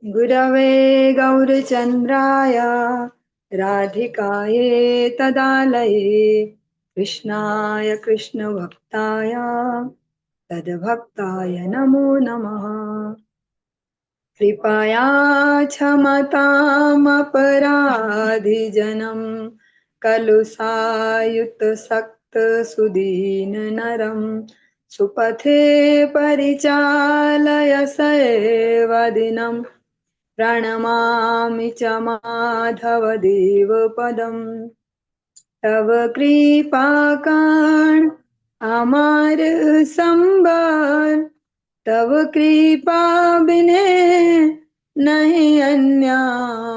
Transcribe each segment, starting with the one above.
गुरवे गौरचन्द्राय राधिकाये तदालये कृष्णाय कृष्णभक्ताय तद्भक्ताय नमो नमः। कृपया क्षमतामपराधिजनं खलु सायुतसक्तसुदीननरं सुपथे परिचालय सेवदिनं प्रणमामि च माधवदेवपदम्। तव कृपाकाण अमर संबर, तव कृपा बिने नहीं अन्य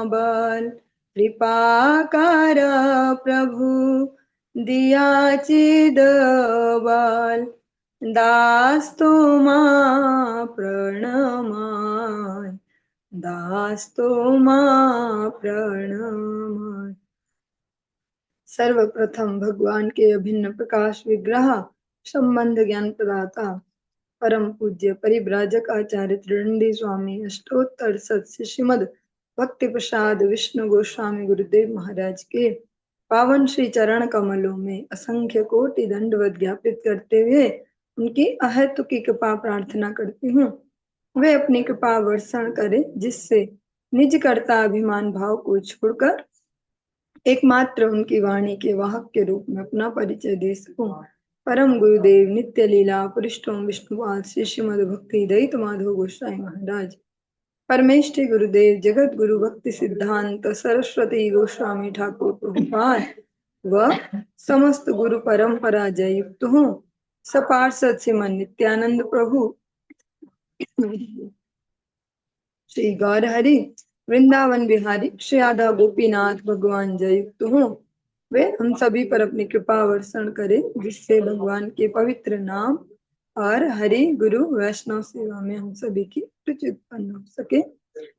बल। कृपा कर प्रभु दिया चिद बल, दास तुमा प्रणमाय, दास तुमा प्रणमाय। सर्वप्रथम भगवान के अभिन्न प्रकाश विग्रह संबंध ज्ञान प्रदाता परम पूज्य परिव्राजक आचार्य त्रिदंडी स्वामी अष्टोत्तर सत्स्य श्रीमद भक्ति प्रसाद विष्णु गोस्वामी गुरुदेव महाराज के पावन श्री चरण कमलों में असंख्य कोटि दंडवत ज्ञापित करते हुए उनकी अहेतु की कृपा प्रार्थना करती हूँ। वे अपनी कृपा वर्षण करें जिससे निज कर्ता अभिमान भाव को छोड़कर एकमात्र उनकी वाणी के वाहक के रूप में अपना परिचय दे सकूं। परम गुरुदेव नित्य लीला पुरुषोत्तम विष्णुपाद श्री श्रीमद भक्ति दयित माधव गोसाई महाराज, परमेष्ठी गुरुदेव जगत गुरु भक्ति सिद्धांत सरस्वती गोस्वामी ठाकुर प्रभुपाद व समस्त गुरु परंपरा जय युक्त हूँ। सपार्षद श्रीमन नित्यानंद प्रभु श्री गौर हरि वृंदावन बिहारी श्री राधा गोपीनाथ भगवान जय युक्त हूँ। वे हम सभी पर अपनी कृपा वर्षण करें जिससे भगवान के पवित्र नाम और हरि गुरु वैष्णव सेवा में हम सभी की रुचि उत्पन्न हो सके।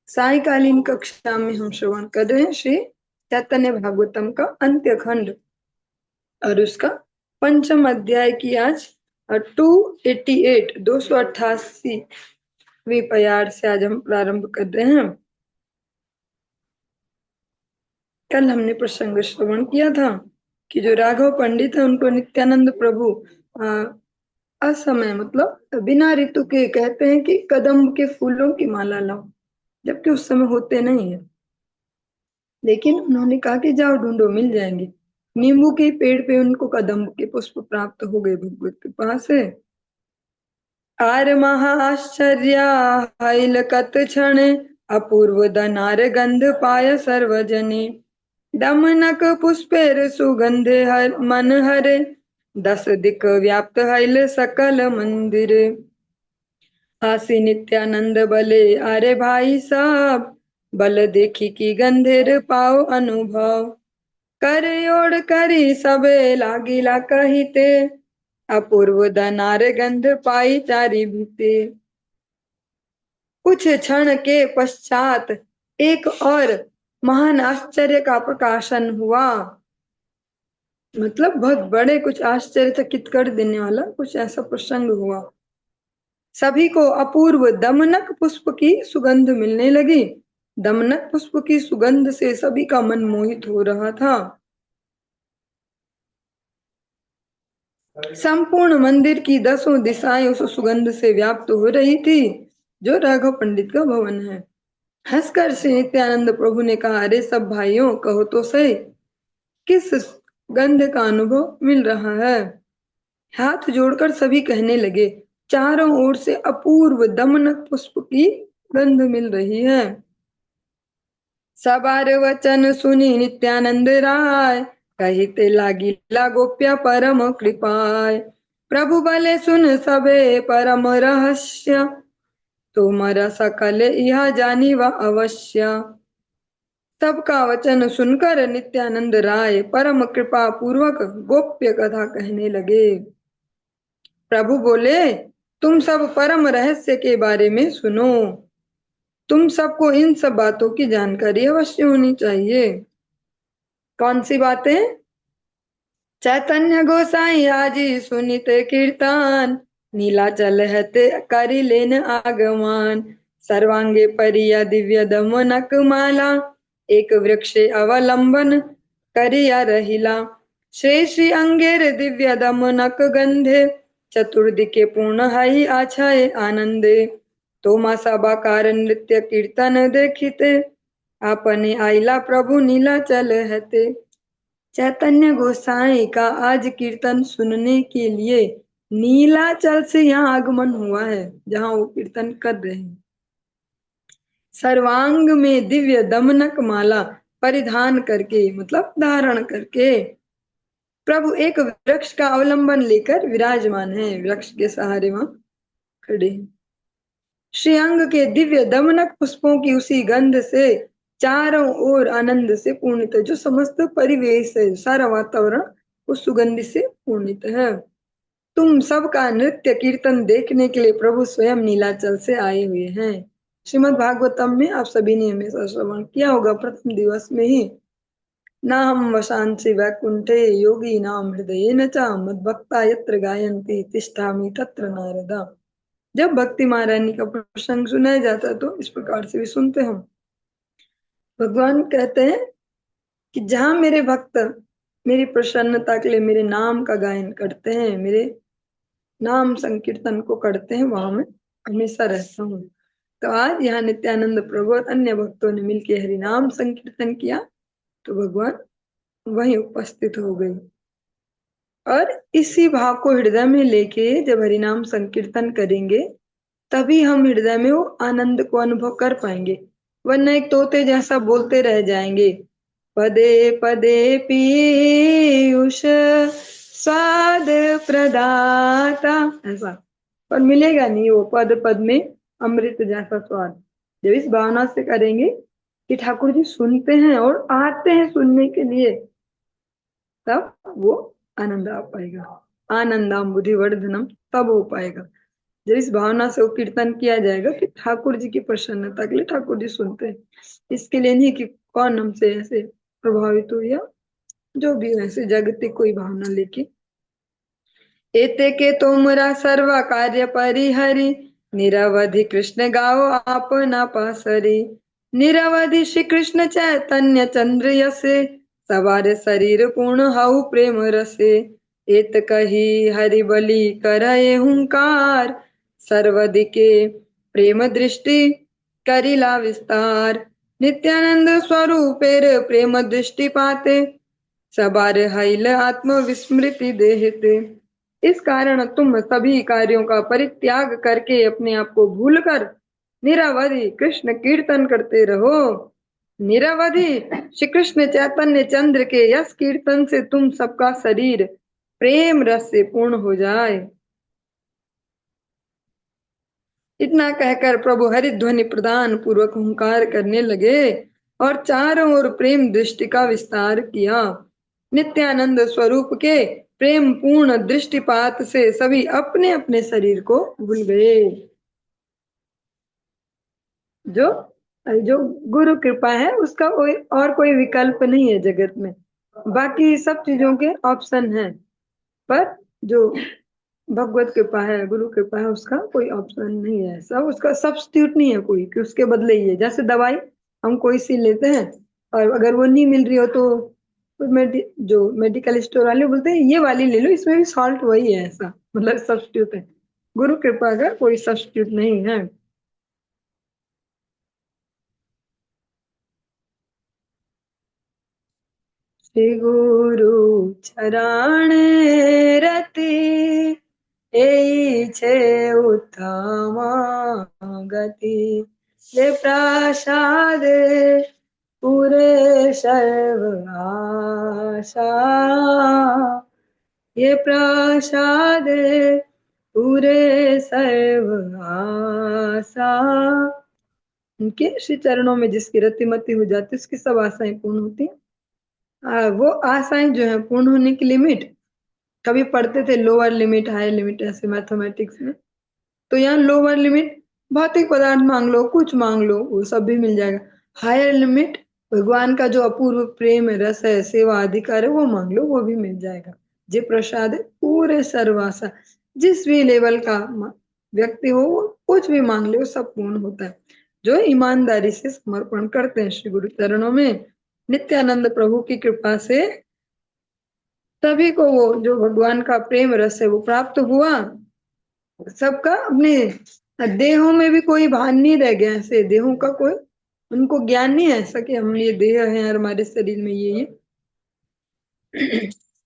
सायकालीन कक्षा में हम श्रवण कर रहे हैं श्री चैतन्य भागवतम का अंत्य खंड और उसका पंचम अध्याय की आज 288 288 विपयार से आज हम प्रारंभ कर रहे हैं। कल हमने प्रसंग श्रवण किया था कि जो राघव पंडित है उनको नित्यानंद प्रभु असमय मतलब बिना ऋतु के कहते हैं कि कदम्ब के फूलों की माला लाओ, जबकि उस समय होते नहीं है। लेकिन उन्होंने कहा कि जाओ ढूंढो मिल जाएंगे। नींबू के पेड़ पे उनको कदम्ब के पुष्प प्राप्त हो गए भगवत कृपा से। आर महाश्चर्य हैल कत क्षण अपूर्व दनार गंध पाय सर्वजने दमनक पुष्पेर सुगंधे हर मन हरे 10 दिक व्याप्त हैल सकल मंदिर आसी नित्यानंद बले अरे भाई साहब बल देखी की गंधेर पाओ अनुभव कर ओढ़ करी सबे लागिला कहिते अपूर्व दनार गंध पाई चारी भीते। कुछ क्षण के पश्चात एक और महान आश्चर्य का प्रकाशन हुआ, मतलब बहुत बड़े कुछ आश्चर्यचकित कर देने वाला कुछ ऐसा प्रसंग हुआ। सभी को अपूर्व दमनक पुष्प की सुगंध मिलने लगी। दमनक पुष्प की सुगंध से सभी का मन मोहित हो रहा था। संपूर्ण मंदिर की 10 दिशाएं उस सुगंध से व्याप्त हो रही थी जो राघव पंडित का भवन है। हंसकर श्री नित्यानंद प्रभु ने कहा, अरे सब भाइयों कहो तो सही किस गंध का अनुभव मिल रहा है। हाथ जोड़कर सभी कहने लगे, चारों ओर से अपूर्व दमनक पुष्प की गंध मिल रही है। सबार वचन सुनी नित्यानंद राय कहिते लागिला गोप्य परम कृपाय प्रभु बले सुन सबे परम रहस्य तुमरा सकल यह जानी व अवश्य। सबका वचन सुनकर नित्यानंद राय परम कृपा पूर्वक गोप्य कथा कहने लगे। प्रभु बोले, तुम सब परम रहस्य के बारे में सुनो। तुम सबको इन सब बातों की जानकारी अवश्य होनी चाहिए। कौन सी बातें? चैतन्य गोसाई आजी सुनित कीर्तन नीलाचल हते करी लेन आगमान सर्वांगे परिया दिव्य दमनक माला, एक वृक्षे अवलंबन करिया रहिला। श्री श्री अंगेर दिव्य दमनक गंधे, चतुर्दिके पूर्ण हई आछाए आनंदे। तो सभाकार नृत्य कीर्तन देखिते, आपने आइला प्रभु नीलाचल हते। चैतन्य गोसाई का आज कीर्तन सुनने के लिए नीलाचल से यहाँ आगमन हुआ है, जहाँ वो कीर्तन कर रहे हैं। सर्वांग में दिव्य दमनक माला परिधान करके, मतलब धारण करके, प्रभु एक वृक्ष का अवलंबन लेकर विराजमान है, वृक्ष के सहारे वहां खड़े हैं। श्रीअंग के दिव्य दमनक पुष्पों की उसी गंध से चारों ओर आनंद से पूर्णित है, जो समस्त परिवेश है, सारा वातावरण उस सुगंध से पूर्णित है। तुम सबका नृत्य कीर्तन देखने के लिए प्रभु स्वयं नीलाचल से आए हुए हैं। श्रीमद् भागवतम में आप सभी ने हमेशा श्रवण किया होगा, प्रथम दिवस में ही। ना हम वशांसि वैकुंठे योगी नाम हृदय न चा मद्भक्ता यत्र गायन्ति तिष्ठामि तत्र नारदा। जब भक्ति महारानी का प्रसंग सुनाया जाता है तो इस प्रकार से भी सुनते हम। भगवान कहते हैं कि जहां मेरे भक्त मेरी प्रसन्नता के लिए मेरे नाम का गायन करते हैं, मेरे नाम संकीर्तन को करते हैं, वहां मैं हमेशा रहता हूँ। तो आज यहाँ नित्यानंद प्रभु और अन्य भक्तों ने मिलकर हरि नाम संकीर्तन किया, तो भगवान वहीं उपस्थित हो गए। और इसी भाव को हृदय में लेके जब हरि नाम संकीर्तन करेंगे, तभी हम हृदय में वो आनंद को अनुभव कर पाएंगे, वरना एक तोते जैसा बोलते रह जाएंगे, पदे पदे पीयूष स्वाद प्रदाता, ऐसा। पर मिलेगा नहीं वो पद पद में अमृत जैसा स्वाद। जब इस भावना से करेंगे कि ठाकुर जी सुनते हैं और आते हैं सुनने के लिए, तब वो आनंद आ पाएगा। आनंदाम बुद्धि वर्धनम तब हो पाएगा जब इस भावना से वो कीर्तन किया जाएगा कि ठाकुर जी की प्रसन्नता के लिए ठाकुर जी सुनते हैं। इसके लिए नहीं कि कौन हमसे ऐसे प्रभावित हो, या जो भी ऐसे जागतिक कोई भावना लेके। एते के तोमरा सर्व कार्य परिहरि, निरवधि कृष्ण गाओ आपना पासरी। निरवधि श्री कृष्ण चैतन्य चंद्र यसे, सवार शरीर पूर्ण हऊ प्रेम रसे। एत कही हरि बलि करए हुंकार, सर्वदिके प्रेम दृष्टि करिला विस्तार। नित्यानंद स्वरूपेर प्रेम दृष्टि पाते, सबार हईल आत्म विस्मृति देहते। इस कारण तुम सभी कार्यों का परित्याग करके अपने आप को भूलकर निरवधि कृष्ण कीर्तन करते रहो। निरवधि श्री कृष्ण चैतन्य चंद्र के यश कीर्तन से तुम सबका शरीर प्रेम रस से पूर्ण हो जाए। इतना कहकर प्रभु हरिध्वनि प्रदान पूर्वक हुंकार करने लगे और चारों ओर प्रेम दृष्टि का विस्तार किया। नित्यानंद स्वरूप के प्रेम पूर्ण दृष्टिपात से सभी अपने अपने शरीर को भूल गए। जो जो गुरु कृपा है उसका कोई और कोई विकल्प नहीं है जगत में। बाकी सब चीजों के ऑप्शन है, पर जो भगवत कृपा है, गुरु कृपा है, उसका कोई ऑप्शन नहीं है। सब उसका सब्स्टिट्यूट नहीं है कोई कि उसके बदले ही है। जैसे दवाई हम कोई सी लेते हैं और अगर वो नहीं मिल रही हो तो जो मेडिकल स्टोर वाले बोलते हैं ये वाली ले लो, इसमें भी सॉल्ट वही है, ऐसा मतलब सब्स्टिट्यूट है। गुरु कृपा का कोई सब्स्टिट्यूट नहीं है। श्री गुरु चरण रति, एई छे उत्तम गति। ये प्रसाद पूरे सर्व आशा, ये प्रसाद पूरे सर्व आशा। उनके श्री चरणों में जिसकी रतिमति हो जाती है उसकी सब आशाएं पूर्ण होती हैं। वो आशाएं जो है पूर्ण होने की लिमिट, कभी पढ़ते थे लोअर लिमिट हायर लिमिट ऐसे मैथमेटिक्स में, तो यहाँ लोअर लिमिट भौतिक पदार्थ मांग लो, कुछ मांग लो, वो सब भी मिल जाएगा। हायर लिमिट भगवान का जो अपूर्व प्रेम है, रस है, सेवा अधिकार है, वो मांग लो, वो भी मिल जाएगा। जे प्रसाद है पूरे सर्वासा, जिस भी लेवल का व्यक्ति हो वो कुछ भी मांग ले वो सब पूर्ण होता है। जो ईमानदारी से समर्पण करते हैं श्री गुरु चरणों में। नित्यानंद प्रभु की कृपा से सभी को वो जो भगवान का प्रेम रस है वो प्राप्त हुआ। सबका अपने देहों में भी कोई भान नहीं रह गया, ऐसे देहों का कोई उनको ज्ञान नहीं है ऐसा कि हम ये देह है और हमारे शरीर में ये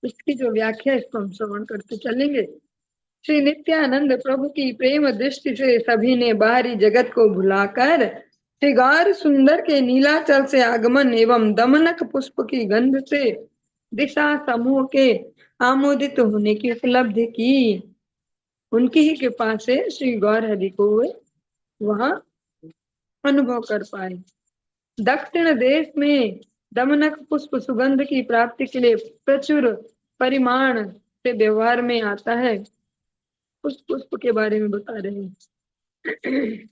इसकी जो व्याख्या है इसको हम श्रवण करते चलेंगे। श्री नित्यानंद प्रभु की प्रेम दृष्टि से सभी ने बाहरी जगत को भुलाकर श्री गौर सुंदर के नीलाचल से आगमन एवं दमनक पुष्प की गंध से दिशा समूह के आमोदित होने की उपलब्धि की। उनकी ही कृपा से श्री गौर हरि को वहां अनुभव कर पाए। दक्षिण देश में दमनक पुष्प सुगंध की प्राप्ति के लिए प्रचुर परिमाण से व्यवहार में आता है। उस पुष्प के बारे में बता रहे हैं।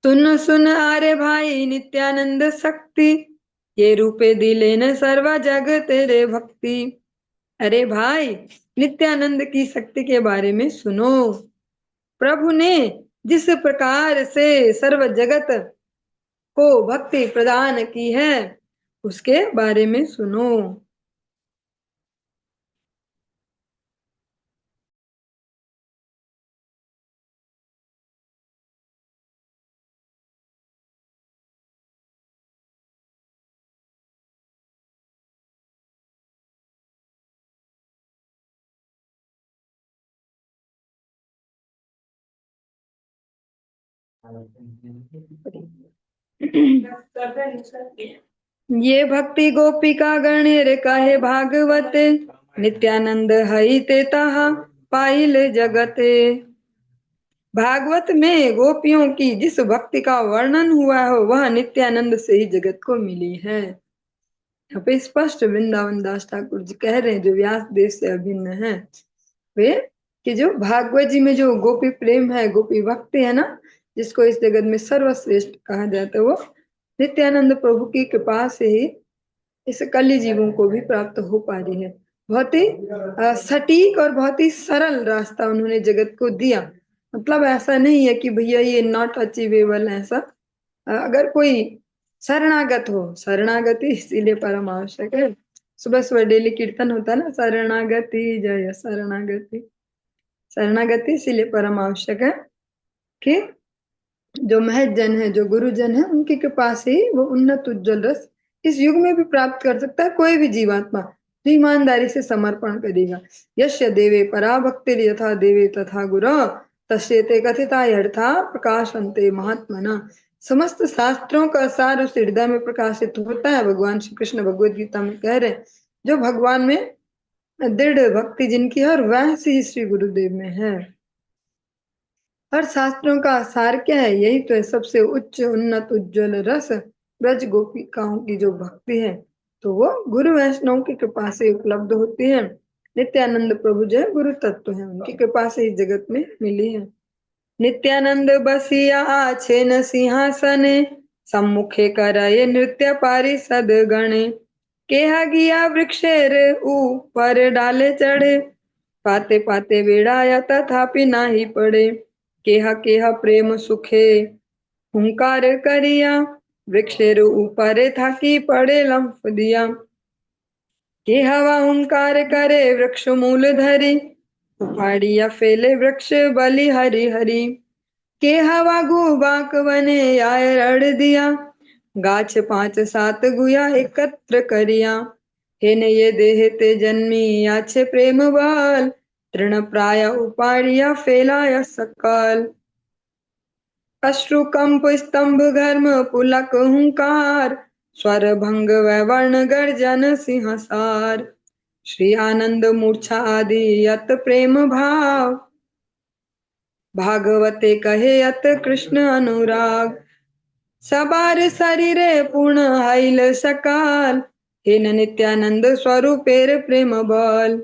सुन सुन आरे भाई नित्यानंद शक्ति, ये रूपे दिले न सर्वा जग तेरे भक्ति। अरे भाई नित्यानंद की शक्ति के बारे में सुनो। प्रभु ने जिस प्रकार से सर्व जगत को भक्ति प्रदान की है उसके बारे में सुनो। ये भक्ति गोपिका गणेर कहे भागवत, नित्यानंद हई ते तहा पाइल जगते। भागवत में गोपियों की जिस भक्ति का वर्णन हुआ हो वह नित्यानंद से ही जगत को मिली है। यहाँ पे स्पष्ट वृंदावन दास ठाकुर जी कह रहे हैं जो व्यास देव से अभिन्न है वे, कि जो भागवत जी में जो गोपी प्रेम है गोपी भक्ति है ना, जिसको इस जगत में सर्वश्रेष्ठ कहा जाता है, वो नित्यानंद प्रभु की कृपा से ही इस कली जीवों को भी प्राप्त हो पा रही है। बहुत ही सटीक और बहुत ही सरल रास्ता उन्होंने जगत को दिया। मतलब ऐसा नहीं है कि भैया ये नॉट अचीवेबल, ऐसा अगर कोई शरणागत हो, शरणागति इसीलिए परम आवश्यक है। सुबह सुबह डेली कीर्तन होता है ना, शरणागति जय शरणागति, शरणागति इसीलिए परम आवश्यक है कि जो महज जन है जो गुरुजन है उनकी कृपा से ही वो उन्नत उज्जवल रस इस युग में भी प्राप्त कर सकता है कोई भी जीवात्मा जो ईमानदारी से समर्पण करेगा। यस्य देवे पराभक्ति यथा देवे तथा गुरु तस्येते कथिता यथा प्रकाशन्ते महात्मना। समस्त शास्त्रों का सार उस हृदय में प्रकाशित होता है। भगवान श्री कृष्ण भगवद गीता में कह रहे हैं जो भगवान में दृढ़ भक्ति जिनकी है और वैसी ही श्री गुरुदेव में है। हर शास्त्रों का सार क्या है? यही तो है सबसे उच्च उन्नत उज्जवल रस ब्रज गोपिकाओं की जो भक्ति है तो वो गुरु वैष्णव की कृपा से उपलब्ध होती है। नित्यानंद प्रभु जो है गुरु तत्व है, उनकी कृपा से इस जगत में मिली है। नित्यानंद बसिया आछे न सिंहासने, सम्मुखे करये नृत्य पारिषद गणे। केहा गिया वृक्षेर ऊपर डाले चढ़े, पाते पाते बेड़ाया तथापि नाही पड़े। केहा केहा प्रेम सुखे हुंकार करिया, वृक्षेर ऊपर थाकी पड़े लंफ दिया। के हवा हुंकार करे वृक्ष मूल धरी, उपाड़िया फेले वृक्ष बलि हरि हरि। के हवा गुबाक बने आय रड़ दिया, गाछ 5-7 गुया एकत्र करिया। हेन ये देह ते जन्मी आछे प्रेम बाल, तृण प्राय उपाड़िया फैलाया सकल। अश्रु कंप स्तंभ घर्म पुलक हुंकार, स्वर भंग वर्ण गर्जन सिंहसार। श्री आनंद मूर्छा आदि यत प्रेम भाव, भागवते कहे यत कृष्ण अनुराग। सबार शरीरे पूर्ण हाइल सकाल, हेन नित्यानंद स्वरूपेर प्रेम बल।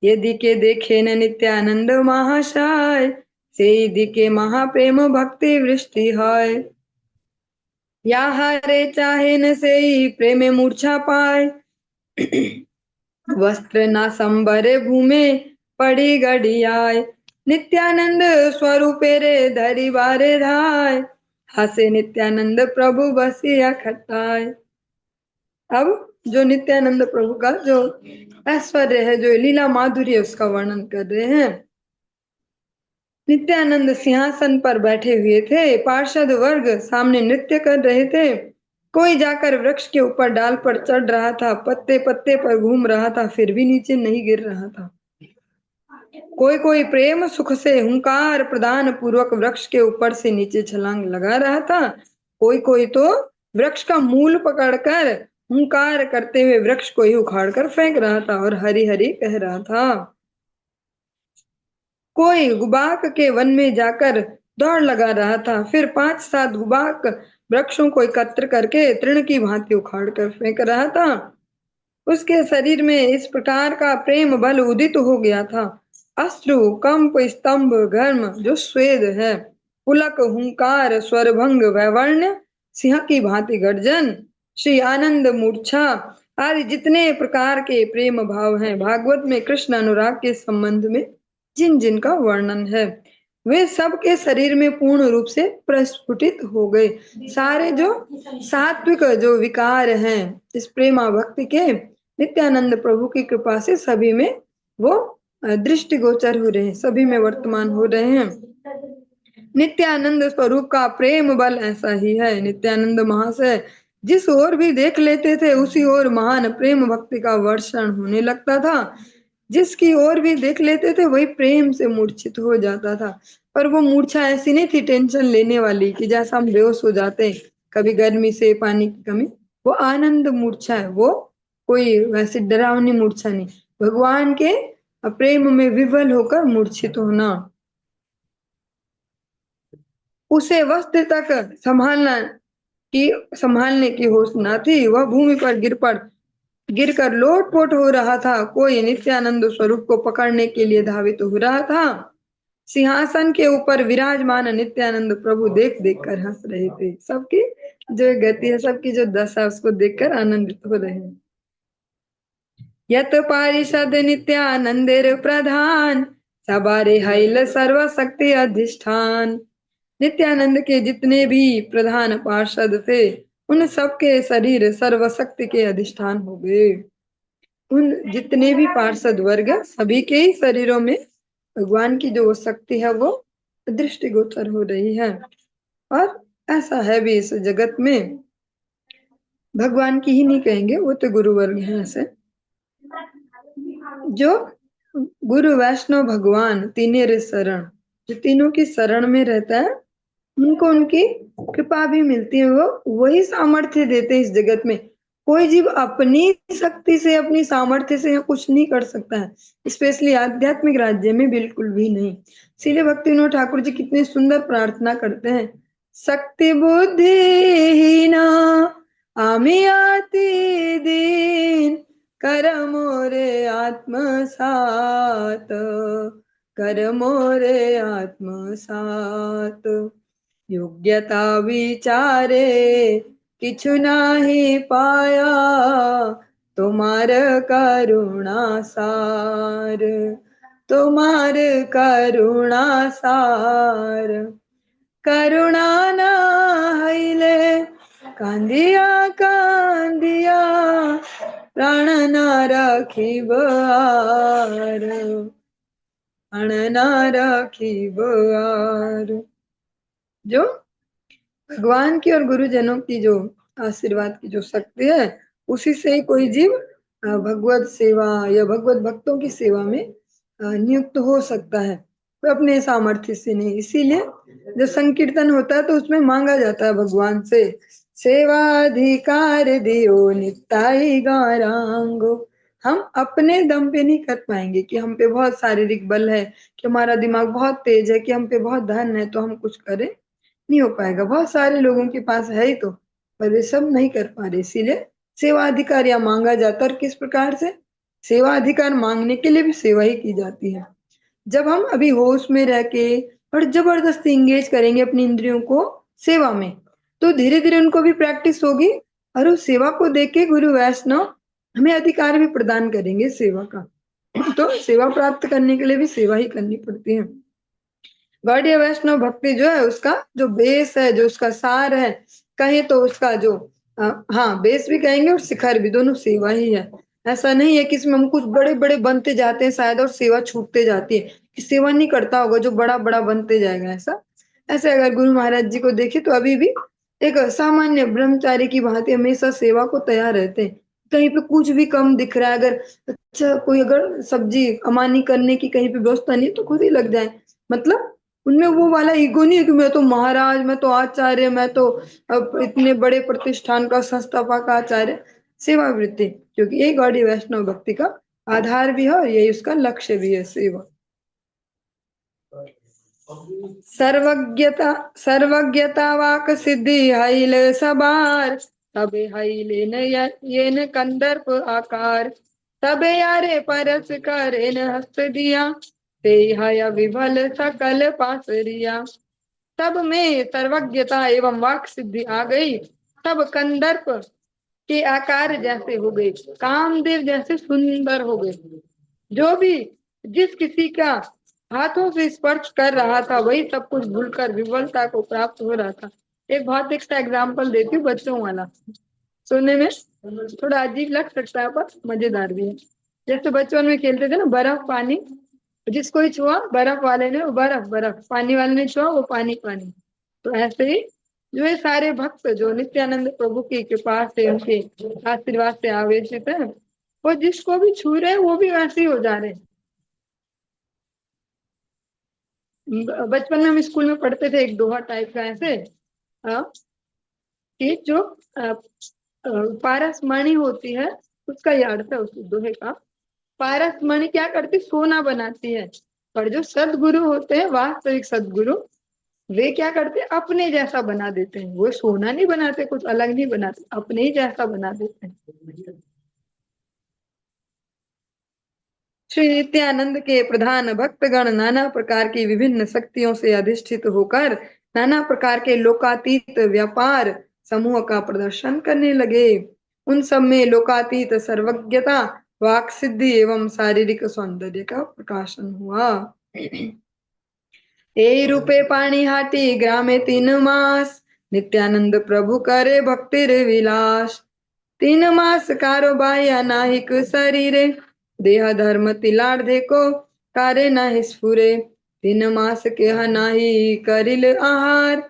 यदि के देखे न नित्यानंद महाशय, से यदि के महाप्रेम भक्ति वृष्टि है। या हारे चाहे न से प्रेमे मूर्छा पाए, वस्त्र ना संबरे भूमे पड़ी गड़ियाय। नित्यानंद स्वरूपे रे धरी बारे धाय, हासे नित्यानंद प्रभु बसिया खटाय। अब जो नित्यानंद प्रभु का जो ऐश्वर्य है, जो लीला माधुर्य, उसका वर्णन कर रहे हैं। नित्यानंद सिंहासन पर बैठे हुए थे, पार्षद वर्ग सामने नृत्य कर रहे थे। कोई जाकर वृक्ष के ऊपर डाल पर चढ़ रहा था, पत्ते पत्ते पर घूम रहा था, फिर भी नीचे नहीं गिर रहा था। कोई कोई प्रेम सुख से हुंकार प्रदान पूर्वक वृक्ष के ऊपर से नीचे छलांग लगा रहा था। कोई कोई तो वृक्ष का मूल पकड़कर हुंकार करते हुए वृक्ष को ही उखाड़कर फेंक रहा था और हरी हरी कह रहा था। कोई गुबाक के वन में जाकर दौड़ लगा रहा था, फिर 5-7 गुबाक वृक्षों को एकत्र करके तृण की भांति उखाड़ कर फेंक रहा था। उसके शरीर में इस प्रकार का प्रेम बल उदित हो गया था। अश्रु कंप स्तंभ गर्म जो स्वेद है, पुलक हुंकार स्वरभंग वैवर्ण्य सिंह की भांति गर्जन, श्री आनंद मूर्छा आदि जितने प्रकार के प्रेम भाव हैं भागवत में कृष्ण अनुराग के संबंध में जिन जिन का वर्णन है, वे सब के शरीर में पूर्ण रूप से प्रस्फुटित हो गए। सारे जो सात्विक जो विकार हैं इस प्रेमा भक्ति के, नित्यानंद प्रभु की कृपा से सभी में वो दृष्टिगोचर हो रहे हैं, सभी में वर्तमान हो रहे हैं। नित्यानंद स्वरूप का प्रेम बल ऐसा ही है। नित्यानंद महाशय जिस ओर भी देख लेते थे उसी ओर महान प्रेम भक्ति का वर्षण होने लगता था। जिसकी ओर भी देख लेते थे वही प्रेम से मूर्छित हो जाता था। पर वो मूर्छा ऐसी नहीं थी टेंशन लेने वाली कि जैसा हम बेहोश हो जाते हैं कभी गर्मी से, पानी की कमी। वो आनंद मूर्छा है, वो कोई वैसे डरावनी मूर्छा नहीं, भगवान के प्रेम में विवल होकर मूर्छित होना। उसे वस्त्र तक संभालने की होश न थी, वह भूमि पर गिरकर लोटपोट हो रहा था। कोई नित्यानंद स्वरूप को पकड़ने के लिए धावित हो रहा था। सिंहासन के ऊपर विराजमान नित्यानंद प्रभु देख देख कर हंस रहे थे। सबकी जो गति है, सबकी जो दशा, उसको देखकर आनंदित हो रहे हैं। यत पारिषद नित्यानंदेर प्रधान, सबारे हैल सर्वशक्ति अधिष्ठान। नित्यानंद के जितने भी प्रधान पार्षद थे उन सबके शरीर सर्वशक्ति के अधिष्ठान हो गए। उन जितने भी पार्षद वर्ग सभी के ही शरीरों में भगवान की जो शक्ति है वो दृष्टिगोचर हो रही है। और ऐसा है भी इस जगत में, भगवान की ही नहीं कहेंगे, वो तो गुरु वर्ग है। ऐसे जो गुरु वैष्णव भगवान तीनों शरण, जो तीनों की शरण में रहता है उनको उनकी कृपा भी मिलती है। वो वही सामर्थ्य देते हैं इस जगत में। कोई जीव अपनी शक्ति से, अपनी सामर्थ्य से कुछ नहीं कर सकता है, स्पेशली आध्यात्मिक राज्य में बिल्कुल भी नहीं। इसीलिए भक्ति विनोद ठाकुर जी कितनी सुंदर प्रार्थना करते हैं, शक्ति बुद्धिहीना आमी आती दीन, कर मोरे आत्मसात, कर मोरे आत्मसात। योग्यता विचारे किछु नाही पाया, तुम्हार करुणा सार, तुम्हार करुणा सार। करुणा ना हईले कांदिया कांदिया, प्राण ना रखिब आर, प्राण ना रखिब आर। जो भगवान की और गुरुजनों की जो आशीर्वाद की जो शक्ति है, उसी से ही कोई जीव भगवत सेवा या भगवत भक्तों की सेवा में नियुक्त हो सकता है, कोई अपने सामर्थ्य से नहीं। इसीलिए जो संकीर्तन होता है तो उसमें मांगा जाता है भगवान से, सेवाधिकार दियो निताई गौरांगो। हम अपने दम पे नहीं कर पाएंगे कि हम पे बहुत शारीरिक बल है, कि हमारा दिमाग बहुत तेज है, कि हम पे बहुत धन है तो हम कुछ करें, नहीं हो पाएगा। बहुत सारे लोगों के पास है ही तो, पर वे सब नहीं कर पा रहे। इसीलिए सेवा अधिकार या मांगा जाता है। और किस प्रकार से सेवा अधिकार मांगने के लिए भी सेवा ही की जाती है। जब हम अभी होश में रह के और जबरदस्ती इंगेज करेंगे अपनी इंद्रियों को सेवा में, तो धीरे धीरे उनको भी प्रैक्टिस होगी और उस सेवा को देख के गुरु वैष्णव हमें अधिकार भी प्रदान करेंगे सेवा का। तो सेवा प्राप्त करने के लिए भी सेवा ही करनी पड़ती है। गौड़ीय वैष्णव भक्ति जो है उसका जो बेस है, जो उसका सार है, कहीं तो उसका जो हाँ बेस भी कहेंगे और शिखर भी, दोनों सेवा ही है। ऐसा नहीं है कि इसमें हम कुछ बड़े बड़े बनते जाते हैं शायद और सेवा छूटते जाती है, कि सेवा नहीं करता होगा जो बड़ा बड़ा बनते जाएगा ऐसा। ऐसे अगर गुरु महाराज जी को देखे तो अभी भी एक सामान्य ब्रह्मचारी की भांति हमेशा सेवा को तैयार रहते हैं। कहीं पे कुछ भी कम दिख रहा है, अगर अच्छा कोई अगर सब्जी अमानी करने की कहीं पे व्यवस्था नहीं है तो खुद ही लग जाए। मतलब उनमें वो वाला ईगो नहीं है कि मैं तो महाराज, मैं तो आचार्य, मैं तो अब इतने बड़े प्रतिष्ठान का संस्थापक आचार्य। सेवा वृत्ति, क्योंकि ये गौड़ी वैष्णव भक्ति का आधार भी है और यही उसका लक्ष्य भी है, सेवा। सर्वज्ञता सर्वज्ञता वाक सिद्धि हईल सबार, तबे हईले न ये न कंदर्प आकार, तबे यारे परस करे न हस्त दिया, ते हय विभल सकल पासरिया। तब में सर्वज्ञता एवं वाक सिद्धि आ गई, तब कंदर्प के आकार जैसे हो गए, कामदेव जैसे सुंदर हो गए। जो भी जिस किसी का हाथों से स्पर्श कर रहा था वही सब कुछ भूलकर विवलता को प्राप्त हो रहा था। एक बहुत एक एग्जाम्पल देती हूँ बच्चों वाला, सुनने में थोड़ा अजीब लग सकता है पर मजेदार भी है। जैसे बचपन में खेलते थे ना बर्फ पानी, जिसको ही छुआ बर्फ वाले ने वो बर्फ बर्फ, पानी वाले ने छुआ वो पानी पानी। तो ऐसे ही जो ये सारे भक्त जो नित्यानंद प्रभु की कृपा से उनके आशीर्वाद से आवेशित है, वो जिसको भी छू रहे हैं वो भी वैसे ही हो जा रहे हैं। बचपन में हम स्कूल में पढ़ते थे एक दोहा टाइप का ऐसे, अ, कि जो पारसमणि होती है उसका ये अर्थ है उस दोहे का। पारसमणि क्या करती, सोना बनाती है, पर जो सदगुरु होते हैं वास्तविक सदगुरु, वे क्या करते हैं अपने जैसा बना देते हैं। वो सोना नहीं बनाते, कुछ अलग नहीं बनाते, अपने ही जैसा बना देते हैं। श्री नित्यानंद के प्रधान भक्तगण नाना प्रकार की विभिन्न शक्तियों से अधिष्ठित होकर नाना प्रकार के लोकातीत व्यापार समूह का प्रदर्शन करने लगे। उन सब में लोकातीत सर्वज्ञता, वाक सिद्धि एवं शारीरिक सौंदर्य का प्रकाशन हुआ। ए रूपे पाणी हाटी ग्रामे 3 मास, नित्यानंद प्रभु करे भक्तिर विलास। 3 मास कारो बाया नाहिक शरीरे, देह धर्म तिलार्धे को कारे नाहि स्फुरे। 3 मास के नाही करिल आहार,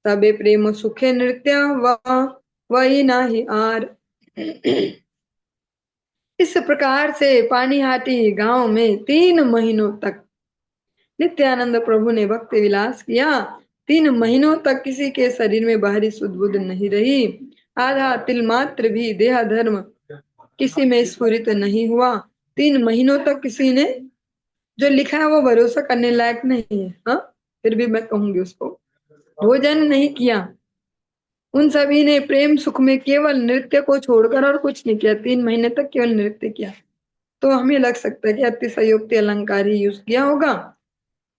तबे प्रेम सुखे नृत्य वही नाही आर। इस प्रकार से पानीहाटी गांव में 3 महीनों तक नित्यानंद प्रभु ने भक्ति विलास किया। 3 महीनों तक किसी के शरीर में बाहरी सुध बुध नहीं रही, आधा तिल मात्र भी देह धर्म किसी में स्फुरित नहीं हुआ। 3 महीनों तक किसी ने, जो लिखा है वो भरोसा करने लायक नहीं है, हाँ फिर भी मैं कहूंगी उसको, भोजन नहीं किया। उन सभी ने प्रेम सुख में केवल नृत्य को छोड़कर और कुछ नहीं किया, 3 महीने तक केवल नृत्य किया। तो हमें लग सकता है कि अतिशयोक्ति अलंकार ही यूज किया होगा।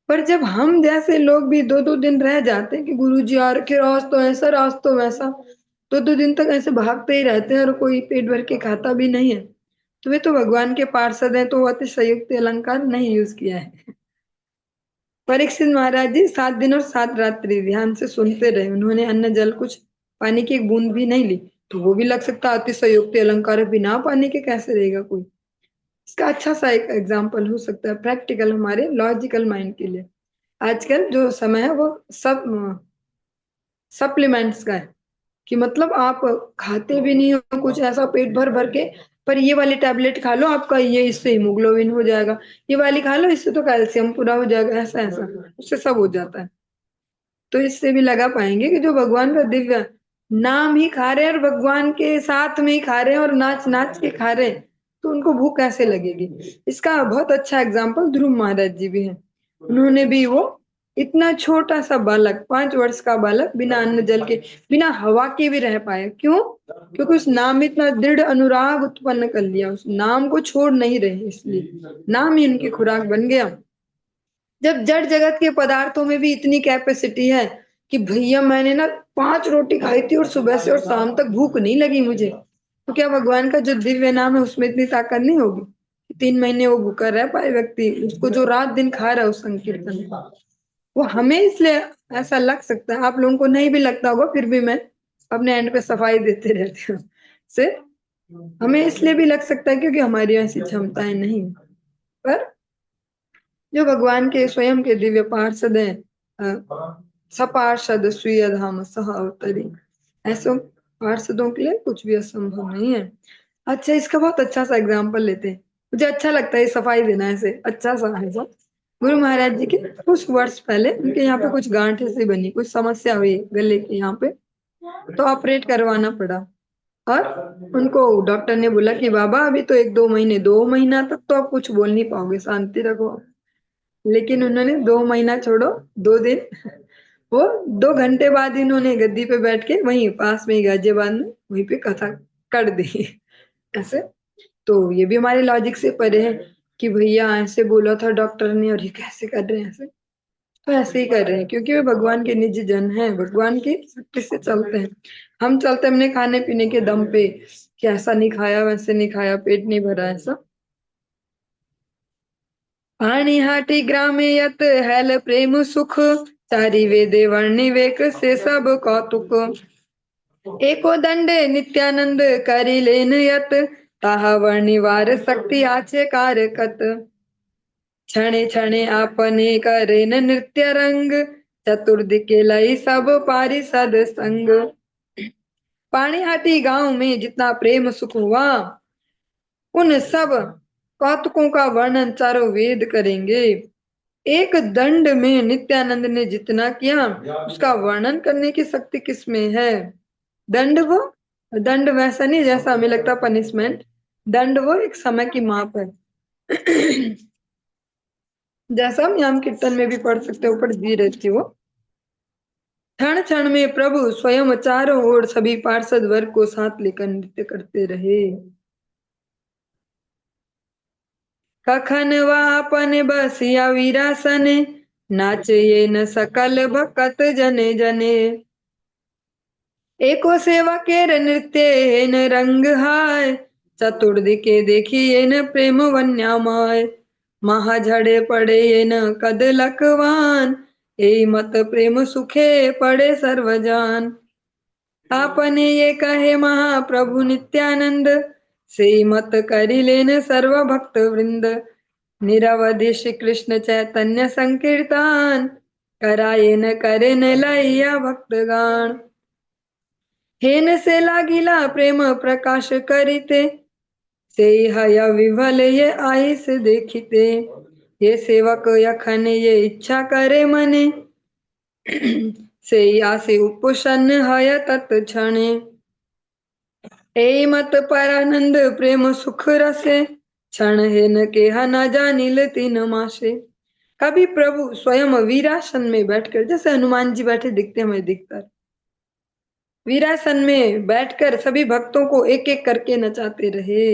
पर जब हम जैसे लोग भी 2-2 दिन रह जाते हैं कि गुरुजी आ रखे, राज तो ऐसा राज तो वैसा, 2-2 दिन तक ऐसे भागते ही रहते हैं और कोई पेट भर के खाता भी नहीं है, तो वे तो भगवान के पार्षद हैं, तो वो अतिशयोक्त अलंकार नहीं यूज किया है। परीक्षित महाराज जी 7 दिन और 7 रात्रि ध्यान से सुनते रहे, उन्होंने अन्न जल कुछ पानी की एक बूंद भी नहीं ली। तो वो भी लग सकता है अतिशयोक्ति अलंकार है, बिना पानी के कैसे रहेगा कोई। इसका अच्छा सा एक एग्जाम्पल हो सकता है प्रैक्टिकल हमारे लॉजिकल माइंड के लिए। आजकल जो समय है वो सब सप्लीमेंट्स का है, कि मतलब आप खाते भी नहीं हो कुछ ऐसा पेट भर भर के, पर ये वाली टैबलेट खा लो आपका ये इससे हीमोग्लोबिन हो जाएगा, ये वाली खा लो इससे तो कैल्शियम पूरा हो जाएगा, ऐसा ऐसा उससे सब हो जाता है। तो इससे भी लगा पाएंगे कि जो भगवान का दिव्य नाम ही खा रहे हैं और भगवान के साथ में ही खा रहे हैं और नाच नाच के खा रहे हैं, तो उनको भूख कैसे लगेगी। इसका बहुत अच्छा एग्जाम्पल ध्रुव महाराज जी भी है। उन्होंने भी वो इतना छोटा सा बालक, 5 वर्ष का बालक, बिना अन्न जल के बिना हवा के भी रह पाए। क्यों? क्योंकि उस नाम में इतना दृढ़ अनुराग उत्पन्न कर लिया, उस नाम को छोड़ नहीं रहे, इसलिए नाम ही उनकी खुराक बन गया। जब जड़ जगत के पदार्थों में भी इतनी कैपेसिटी है कि भैया मैंने ना 5 रोटी खाई थी और सुबह से और शाम तक भूख नहीं लगी मुझे, तो क्या भगवान का जो दिव्य नाम है उसमें इतनी ताकत नहीं होगी? 3 महीने वो भूखा रह पाए व्यक्ति, उसको जो रात दिन खा रहा है उस संकीर्तन को। वो हमें इसलिए ऐसा लग सकता है, आप लोगों को नहीं भी लगता होगा, फिर भी मैं अपने एंड पे सफाई देते रहती हूँ से हमें इसलिए भी लग सकता है क्योंकि हमारी ऐसी क्षमताएं नहीं, पर जो भगवान के स्वयं के दिव्य पार्षद हैं, सपार्षद स्वीय धाम सह अवतरी, ऐसे पार्षदों के लिए कुछ भी असंभव नहीं है। अच्छा, इसका बहुत अच्छा सा एग्जाम्पल लेते हैं, मुझे अच्छा लगता है सफाई देना, ऐसे अच्छा सा है सब। गुरु महाराज जी के कुछ वर्ष पहले उनके यहाँ पे कुछ गांठ सी बनी, कुछ समस्या हुई गले के यहाँ पे, तो ऑपरेट करवाना पड़ा। और उनको डॉक्टर ने बोला कि बाबा अभी तो 1-2 महीने, 2 महीना तक तो आप कुछ बोल नहीं पाओगे, शांति रखो। लेकिन उन्होंने 2 महीना छोड़ो, 2 दिन वो 2 घंटे बाद इन्होंने गद्दी पे बैठ के वहीं पास में ही गाजियाबाद में वहीं पे कथा कर दी ऐसे। तो ये भी हमारे लॉजिक से परे है कि भैया ऐसे बोला था डॉक्टर ने और ये कैसे कर रहे हैं ऐसे। तो ऐसे ही कर रहे हैं क्योंकि वे भगवान के निजी जन हैं, भगवान की शक्ति से चलते हैं। हम चलते हमने खाने पीने के दम पे कि ऐसा नहीं खाया वैसे नहीं खाया, पेट नहीं भरा, ऐसा। पाणिहाटी ग्रामे यत हैल प्रेम सुख, चारि वेदे वर्णिवेक से सब कौतुक। एको दंडे नित्यानंद करि लेन यत, ताहा वर्णिवार शक्ति आछे कारकत। क्षणे क्षणे आपने करेन नृत्य रंग, चतुर्दिके लई सब पारिषद संग। पाणिहाटी गांव में जितना प्रेम सुख हुआ, उन सब कौतुकों का वर्णन चारों वेद करेंगे। एक दंड में नित्यानंद ने जितना किया, उसका वर्णन करने की शक्ति किसमें है? दंड वो दंड वैसा नहीं जैसा हमें लगता पनिशमेंट, दंड वो एक समय की माप है जैसा हम नाम कीर्तन में भी पढ़ सकते हो, ऊपर दी रहती वो। क्षण क्षण में प्रभु स्वयं चारों ओर सभी पार्षद वर्ग को साथ लेकर नृत्य करते रहे। कखन वापन बसिया वीरासन, नाचे ये न सकल भकत जने जने। एको सेवा केर नृत्य न रंग हाय, चतुर्दिके देखिए न प्रेम वन्यामाय। महा झड़े पड़े ये न कद लकवान, ए मत प्रेम सुखे पड़े सर्वजान। आपने ये कहे महाप्रभु नित्यानंद, से मत करि लेन सर्व भक्त वृंद। निरवधि श्री कृष्ण चैतन्य संकीर्तन, कराये न करे न लैया भक्तगान। हेन से लागिला प्रेम प्रकाश करिते, से हय विभल ये आई से देखिते। ये सेवक यखन ये इच्छा करे मने, से आसे उपसन्न हय तत्क्षणे। ए मत परानंद प्रेम सुख रसे, क्षण हेन के न जानिल तीन मासे। कभी प्रभु स्वयं वीरासन में बैठकर, जैसे हनुमान जी बैठे दिखते हमें दिखता, वीरासन में बैठकर सभी भक्तों को एक एक करके नचाते रहे।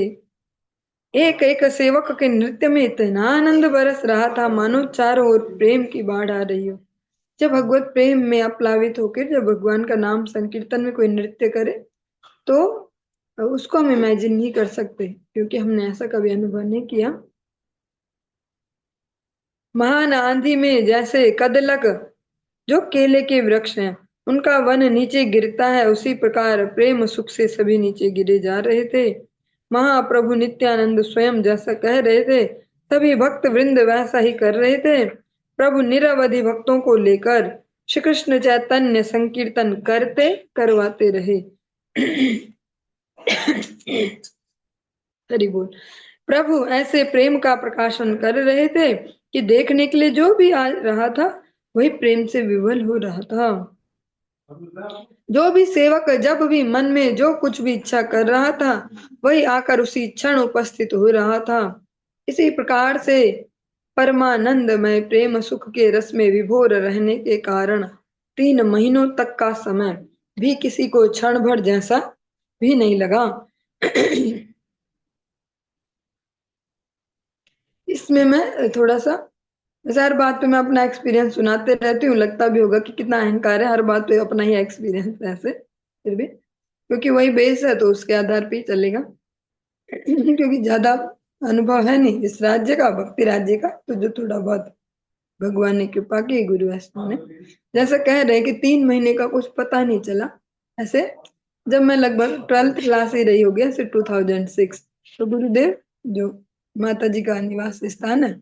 एक एक सेवक के नृत्य में इतना आनंद बरस रहा था मानो चारों ओर प्रेम की बाढ़ आ रही हो। जब भगवत प्रेम में अपलावित होकर जब भगवान का नाम संकीर्तन में कोई नृत्य करे, तो उसको हम इमेजिन नहीं कर सकते क्योंकि हमने ऐसा कभी अनुभव नहीं किया। महान आंधी में जैसे कदलक जो केले के वृक्ष हैं, उनका वन नीचे गिरता है, उसी प्रकार प्रेम सुख से सभी नीचे गिरे जा रहे थे। महाप्रभु नित्यानंद स्वयं जैसा कह रहे थे, सभी भक्त वृंद वैसा ही कर रहे थे। प्रभु निरवधि भक्तों को लेकर श्री कृष्ण चैतन्य संकीर्तन करते करवाते रहे हरि बोल। प्रभु ऐसे प्रेम का प्रकाशन कर रहे थे कि देखने के लिए जो भी आ रहा था वही प्रेम से विवल हो रहा था। जो भी सेवक जब भी मन में जो कुछ भी इच्छा कर रहा था, वही आकर उसी क्षण उपस्थित हो रहा था। इसी प्रकार से परमानंदमय प्रेम सुख के रस में विभोर रहने के कारण 3 महीनों तक का समय भी किसी को क्षण भर जैसा भी नहीं लगा इसमें मैं थोड़ा सा, वैसे हर बात पे मैं अपना एक्सपीरियंस सुनाते रहती हूँ, लगता भी होगा कि कितना अहंकार है, हर बात पे अपना ही एक्सपीरियंस है ऐसे, फिर भी क्योंकि वही बेस है तो उसके आधार पे ही चलेगा क्योंकि ज्यादा अनुभव है नहीं इस राज्य का, भक्ति राज्य का, तो जो थोड़ा बहुत भगवान ने कृपा की, गुरु वैष्णव ने। जैसे कह रहे कि 3 महीने का कुछ पता नहीं चला। ऐसे जब मैं लगभग 12th क्लास ही रही होगी, ऐसे 2006, तो गुरुदेव जो माता जी का निवास स्थान है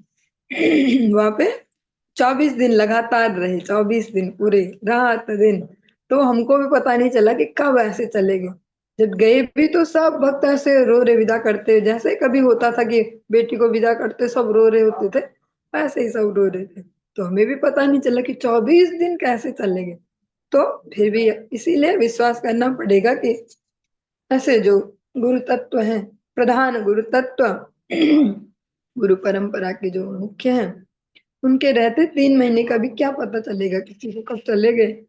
वहां पे 24 दिन लगातार रहे, 24 दिन पूरे, रात दिन। तो हमको भी पता नहीं चला कि कब ऐसे चले गए। जब गए भी तो सब भक्त ऐसे रो रहे विदा करते, जैसे कभी होता था कि बेटी को विदा करते सब रो रहे होते थे, ऐसे ही सब रो रहे थे। तो हमें भी पता नहीं चला कि 24 दिन कैसे चले गए। तो फिर भी इसीलिए विश्वास करना पड़ेगा कि ऐसे जो गुरु तत्व हैं, प्रधान गुरु तत्व गुरु परंपरा के जो मुख्य हैं, उनके रहते 3 महीने का भी क्या पता चलेगा किसी को कब चले गए।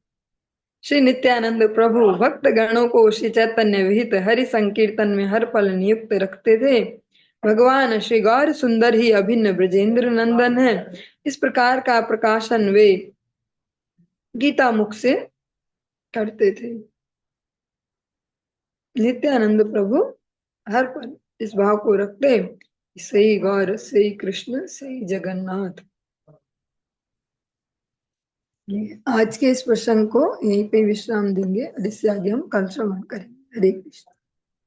श्री नित्यानंद प्रभु भक्त गणों को श्री चैतन्य विहित हरि संकीर्तन में हर पल नियुक्त रखते थे। भगवान श्री गौर सुंदर ही अभिन्न ब्रजेंद्र नंदन है। इस प्रकार का प्रकाशन वे गीता मुख से करते थे। नित्यानंद प्रभु हर पल इस भाव को रखते, सही गौर, सही कृष्ण, सही जगन्नाथ। आज के इस प्रसंग को यहीं पे विश्राम देंगे और इससे आगे हम कल श्रवण करेंगे। हरे कृष्ण।